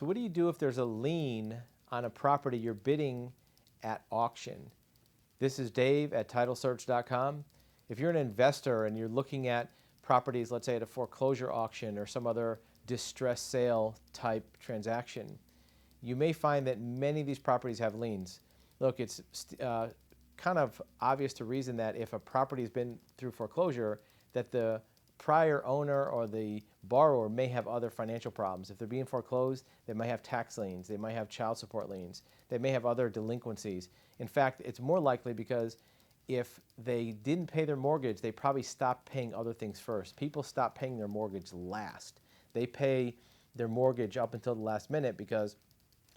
So what do you do if there's a lien on a property you're bidding at auction? This is Dave at TitleSearch.com. If you're an investor and you're looking at properties, let's say at a foreclosure auction or some other distressed sale type transaction, you may find that many of these properties have liens. Look, it's kind of obvious to reason that if a property has been through foreclosure, that the prior owner or the borrower may have other financial problems. If they're being foreclosed, they might have tax liens, they might have child support liens, they may have other delinquencies. In fact, it's more likely because if they didn't pay their mortgage, they probably stopped paying other things first. People stop paying their mortgage last. They pay their mortgage up until the last minute because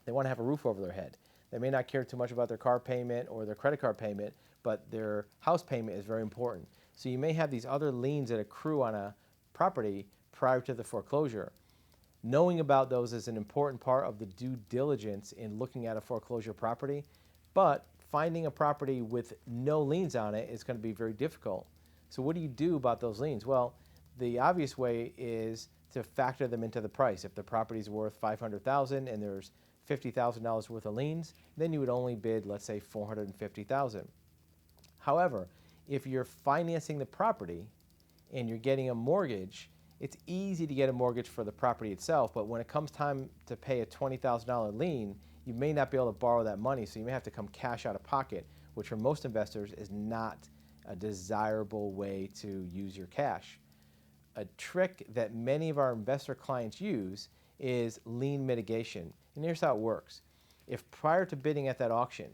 they want to have a roof over their head. They may not care too much about their car payment or their credit card payment, but their house payment is very important. So you may have these other liens that accrue on a property prior to the foreclosure. Knowing about those is an important part of the due diligence in looking at a foreclosure property, but finding a property with no liens on it is going to be very difficult. So what do you do about those liens? Well, the obvious way is to factor them into the price. If the property is worth $500,000 and there's $50,000 worth of liens, then you would only bid, let's say, $450,000. However, if you're financing the property and you're getting a mortgage, it's easy to get a mortgage for the property itself, but when it comes time to pay a $20,000 lien, you may not be able to borrow that money, so you may have to come cash out of pocket, which for most investors is not a desirable way to use your cash. A trick that many of our investor clients use is lien mitigation. And here's how it works. If prior to bidding at that auction,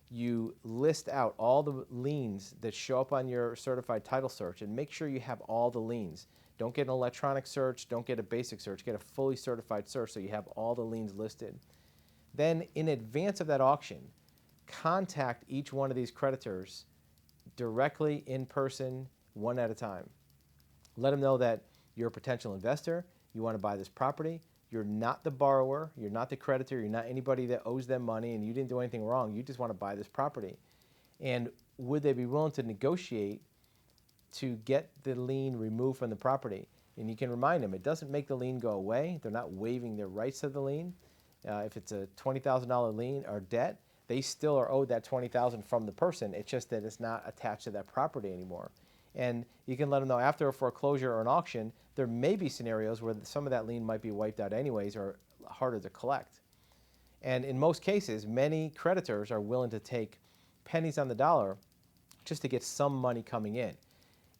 you list out all the liens that show up on your certified title search and make sure you have all the liens. Don't get an electronic search, don't get a basic search, get a fully certified search so you have all the liens listed. Then in advance of that auction, contact each one of these creditors directly in person, one at a time. Let them know that you're a potential investor, you want to buy this property, you're not the borrower, you're not the creditor, you're not anybody that owes them money and you didn't do anything wrong, you just want to buy this property. And would they be willing to negotiate to get the lien removed from the property? And you can remind them, it doesn't make the lien go away, they're not waiving their rights to the lien. If it's a $20,000 lien or debt, they still are owed that $20,000 from the person, it's just that it's not attached to that property anymore. And you can let them know after a foreclosure or an auction, there may be scenarios where some of that lien might be wiped out anyways or harder to collect. And in most cases, many creditors are willing to take pennies on the dollar just to get some money coming in.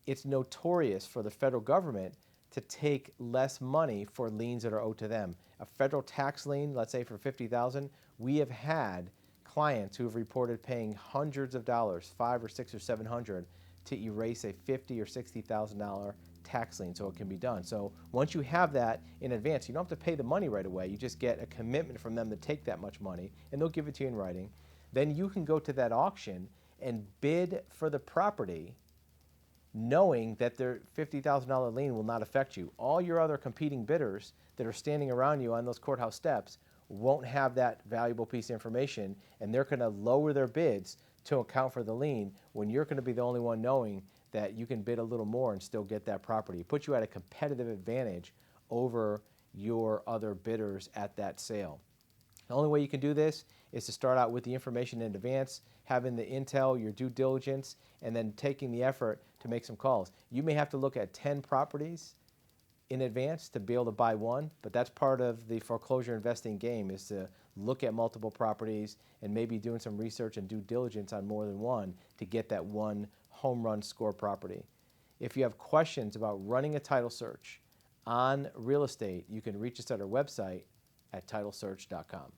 It's notorious for the federal government to take less money for liens that are owed to them. A federal tax lien, let's say for $50,000, we have had clients who have reported paying hundreds of dollars, $500 or $600 or $700, to erase a $50,000 or $60,000 tax lien so it can be done. So once you have that in advance, you don't have to pay the money right away. You just get a commitment from them to take that much money, and they'll give it to you in writing. Then you can go to that auction and bid for the property knowing that their $50,000 lien will not affect you. All your other competing bidders that are standing around you on those courthouse steps won't have that valuable piece of information, and they're going to lower their bids to account for the lien when you're going to be the only one knowing that you can bid a little more and still get that property. It puts you at a competitive advantage over your other bidders at that sale. The only way you can do this is to start out with the information in advance, having the intel, your due diligence, and then taking the effort to make some calls. You may have to look at 10 properties in advance to be able to buy one, but that's part of the foreclosure investing game, is to look at multiple properties and maybe doing some research and due diligence on more than one to get that one home run score property. If you have questions about running a title search on real estate, you can reach us at our website at TitleSearch.com.